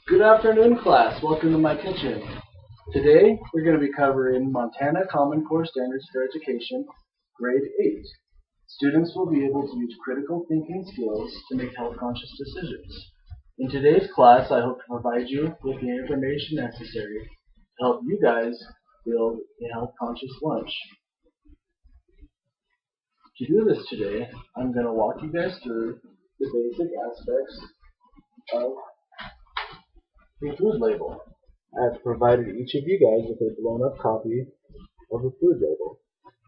Good afternoon, class. Welcome to my kitchen. Today, we're going to be covering Montana Common Core Standards for Education, Grade 8. Students will be able to use critical thinking skills to make health-conscious decisions. In today's class, I hope to provide you with the information necessary to help you guys build a health-conscious lunch. To do this today, I'm going to walk you guys through the basic aspects of a food label. I have provided each of you guys with a blown-up copy of the food label.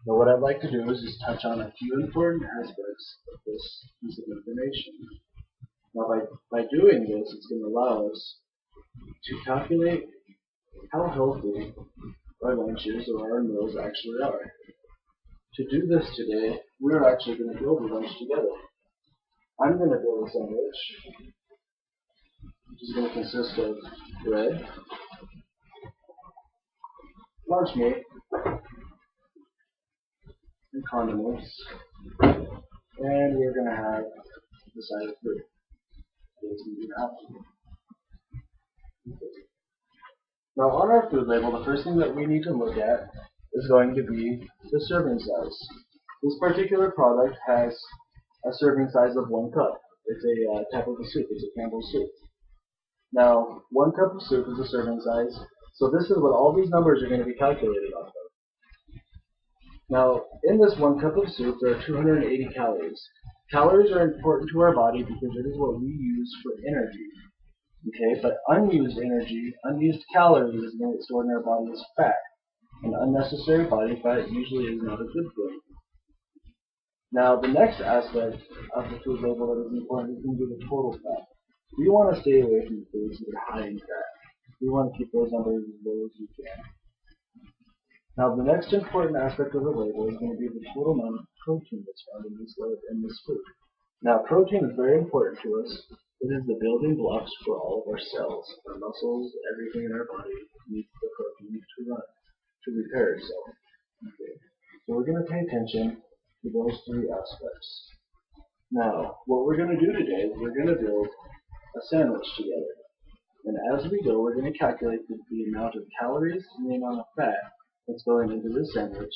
Now what I'd like to do is just touch on a few important aspects of this piece of information. Now by doing this, it's going to allow us to calculate how healthy our lunches or our meals actually are. To do this today, we're actually going to build a lunch together. I'm going to build a sandwich, which is going to consist of bread, lunch meat, and condiments, and we're going to have the side of fruit. It's going to be an apple. Now on our food label, the first thing that we need to look at is going to be the serving size. This particular product has a serving size of 1 cup. It's a type of a soup. It's a Campbell's soup. Now, 1 cup of soup is a serving size, so this is what all these numbers are going to be calculated off of. Now, in this 1 cup of soup, there are 280 calories. Calories are important to our body because it is what we use for energy. Okay, but unused energy, unused calories is going to get stored in our body as fat. And unnecessary body fat usually is not a good thing. Now, the next aspect of the food label that is important is going to be the total fat. We want to stay away from foods that are high in fat. We want to keep those numbers as low as we can. Now, the next important aspect of the label is going to be the total amount of protein that's found in this food. Now, protein is very important to us. It is the building blocks for all of our cells. Our muscles, everything in our body needs the protein to run, to repair itself. Okay. So we're going to pay attention to those 3 aspects. Now, what we're going to do today is we're going to build a sandwich together. And as we go, we're going to calculate the amount of calories and the amount of fat that's going into this sandwich.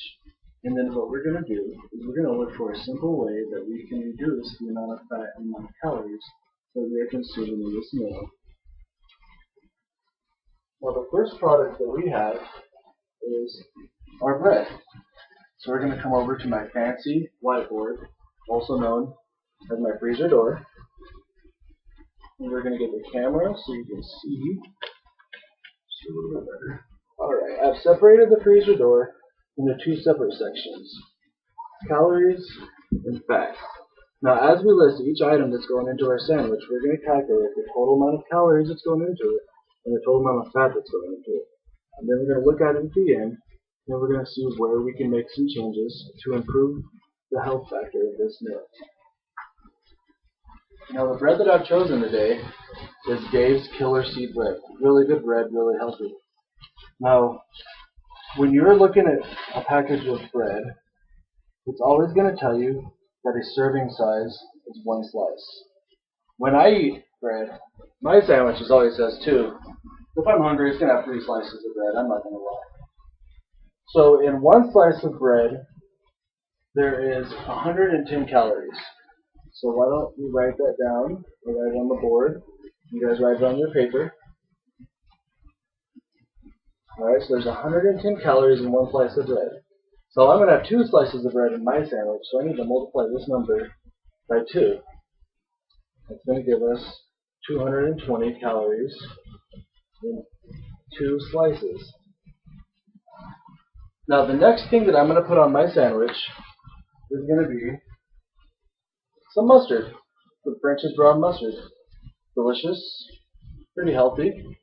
And then what we're going to do is we're going to look for a simple way that we can reduce the amount of fat and the amount of calories that we are consuming in this meal. Now the first product that we have is our bread. So we're going to come over to my fancy whiteboard, also known as my freezer door. And we're going to get the camera so you can see just a little bit better. Alright, I've separated the freezer door into 2 separate sections, calories and fat. Now as we list each item that's going into our sandwich, we're going to calculate the total amount of calories that's going into it and the total amount of fat that's going into it. And then we're going to look at it at the end, and then we're going to see where we can make some changes to improve the health factor of this meal. Now the bread that I've chosen today is Dave's Killer Seed Bread. Really good bread, really healthy. Now, when you're looking at a package of bread, it's always going to tell you that a serving size is 1 slice. When I eat bread, my sandwich always says 2. If I'm hungry, it's going to have 3 slices of bread. I'm not going to lie. So in 1 slice of bread, there is 110 calories. So why don't you write that down, or write it on the board. You guys write it on your paper. Alright, so there's 110 calories in 1 slice of bread. So I'm going to have 2 slices of bread in my sandwich, so I need to multiply this number by 2. That's going to give us 220 calories in 2 slices. Now the next thing that I'm going to put on my sandwich is going to be some mustard. The French's brown mustard. Delicious, pretty healthy,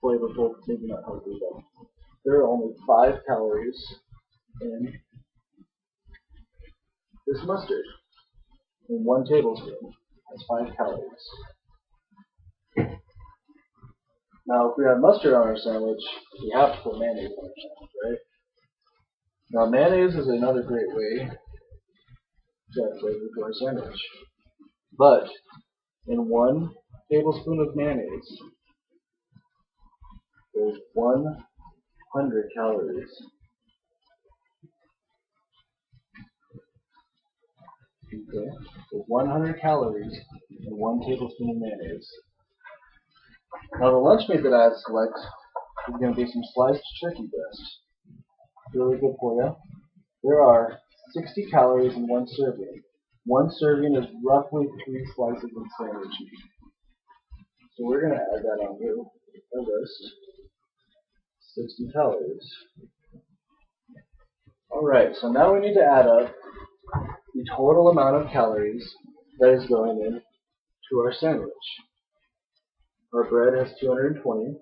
flavorful, maybe not healthy though. There are only 5 calories in this mustard. And 1 tablespoon has 5 calories. Now, if we have mustard on our sandwich, we have to put mayonnaise on our sandwich, right? Now, mayonnaise is another great way to add flavor to our sandwich. But in 1 tablespoon of mayonnaise. There's 100 calories. Okay, so 100 calories and 1 tablespoon of mayonnaise. Now the lunch meat that I select is going to be some sliced turkey breast. Really good for you. There are 60 calories in 1 serving. 1 serving is roughly 3 slices of sandwich meat. So we're going to add that on to our list. 60 calories. Alright, so now we need to add up the total amount of calories that is going in to our sandwich. Our bread has 220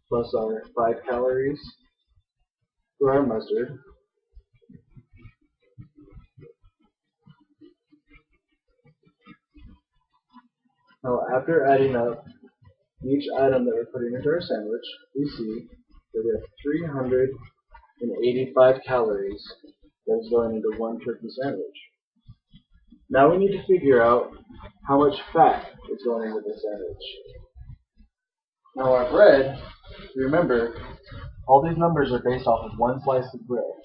plus our 5 calories for our mustard. Now after adding up each item that we're putting into our sandwich, we see that we have 385 calories that is going into 1 turkey sandwich. Now we need to figure out how much fat is going into the sandwich. Now our bread, remember, all these numbers are based off of 1 slice of bread.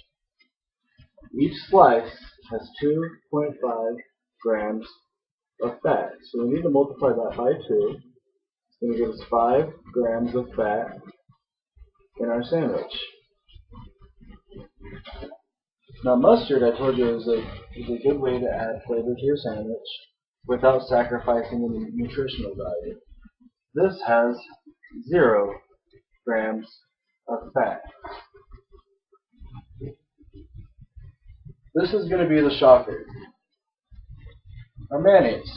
Each slice has 2.5 grams of fat. So we need to multiply that by 2. It's going to give us 5 grams of fat in our sandwich. Now mustard, I told you, is a good way to add flavor to your sandwich without sacrificing any nutritional value. This has 0 grams of fat. This is going to be the shocker. Our mayonnaise.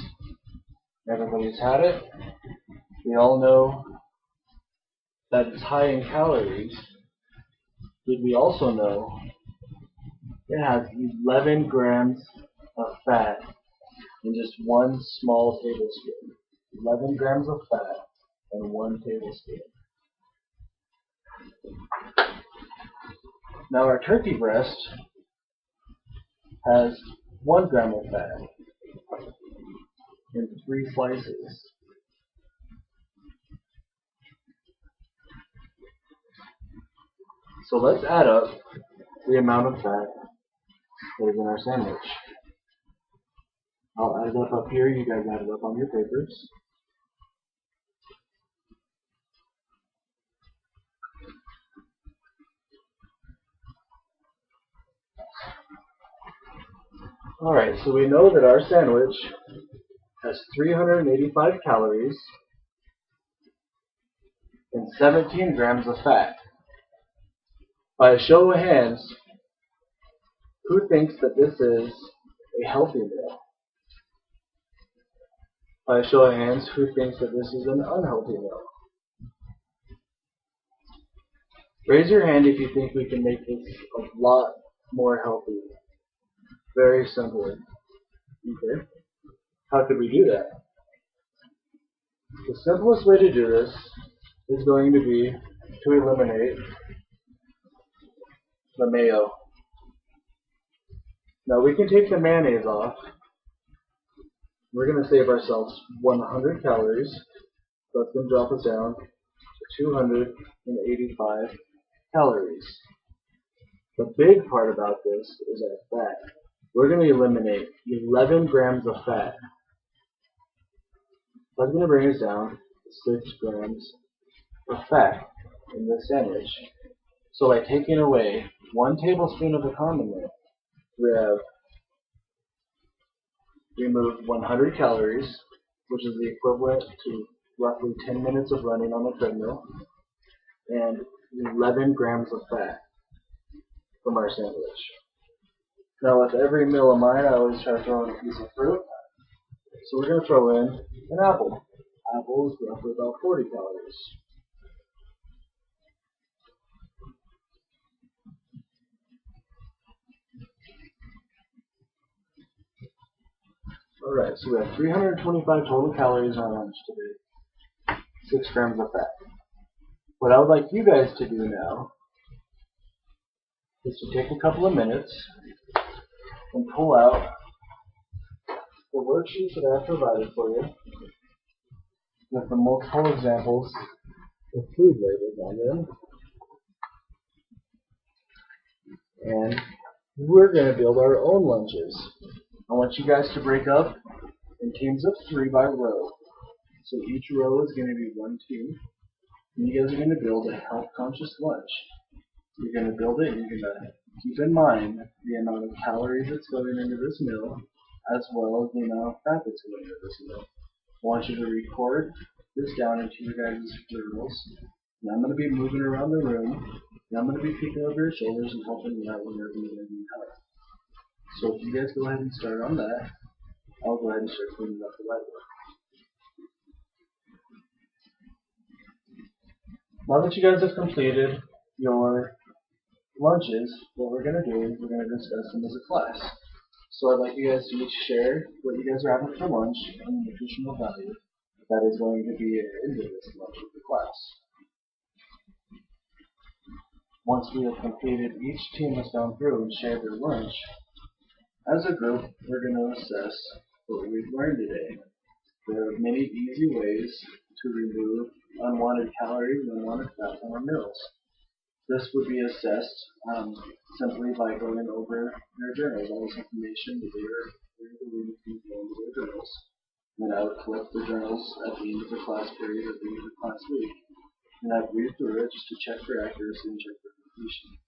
Everybody's had it. We all know that it's high in calories. Did we also know it has 11 grams of fat in just 1 small tablespoon? 11 grams of fat in 1 tablespoon. Now our turkey breast has 1 gram of fat in 3 slices. So let's add up the amount of fat that is in our sandwich. I'll add it up here. You guys add it up on your papers. Alright, so we know that our sandwich has 385 calories and 17 grams of fat. By a show of hands, who thinks that this is a healthy meal? By a show of hands, who thinks that this is an unhealthy meal? Raise your hand if you think we can make this a lot more healthy. Very simply. Okay. How could we do that? The simplest way to do this is going to be to eliminate the mayo. Now we can take the mayonnaise off. We're going to save ourselves 100 calories. So that's going to drop us down to 285 calories. The big part about this is our fat. We're going to eliminate 11 grams of fat. That's going to bring us down to 6 grams of fat in this sandwich. So by taking away 1 tablespoon of the condiment, we have removed 100 calories, which is the equivalent to roughly 10 minutes of running on a treadmill, and 11 grams of fat from our sandwich. Now with every meal of mine, I always try to throw in a piece of fruit. So we're going to throw in an apple. Apple is roughly about 40 calories. Alright, so we have 325 total calories on lunch today. 6 grams of fat. What I would like you guys to do now is to take a couple of minutes and pull out the worksheets that I have provided for you. with the multiple examples of food labels on them. And we're going to build our own lunches. I want you guys to break up in teams of 3 by row. So each row is going to be one team. And you guys are going to build a health-conscious lunch. You're going to build it, and you're going to keep in mind the amount of calories that's going into this meal, as well as the amount of fat that's going into this meal. I want you to record this down into your guys' journals. And I'm going to be moving around the room, and I'm going to be peeking over your shoulders and helping you out whenever you need help. So if you guys go ahead and start on that, I'll go ahead and start cleaning up the whiteboard. Now that you guys have completed your lunches, what we're going to do is we're going to discuss them as a class. So I'd like you guys to each share what you guys are having for lunch and the nutritional value that is going to be into this lunch with the class. Once we have completed, each team has gone through and shared their lunch. As a group, we're going to assess what we've learned today. There are many easy ways to remove unwanted calories and unwanted fat from our meals. This would be assessed simply by going over their journals, all this information that they are going to go into their journals. And I would collect the journals at the end of the class period or the end of the class week. And I'd read through it just to check for accuracy and check for completion.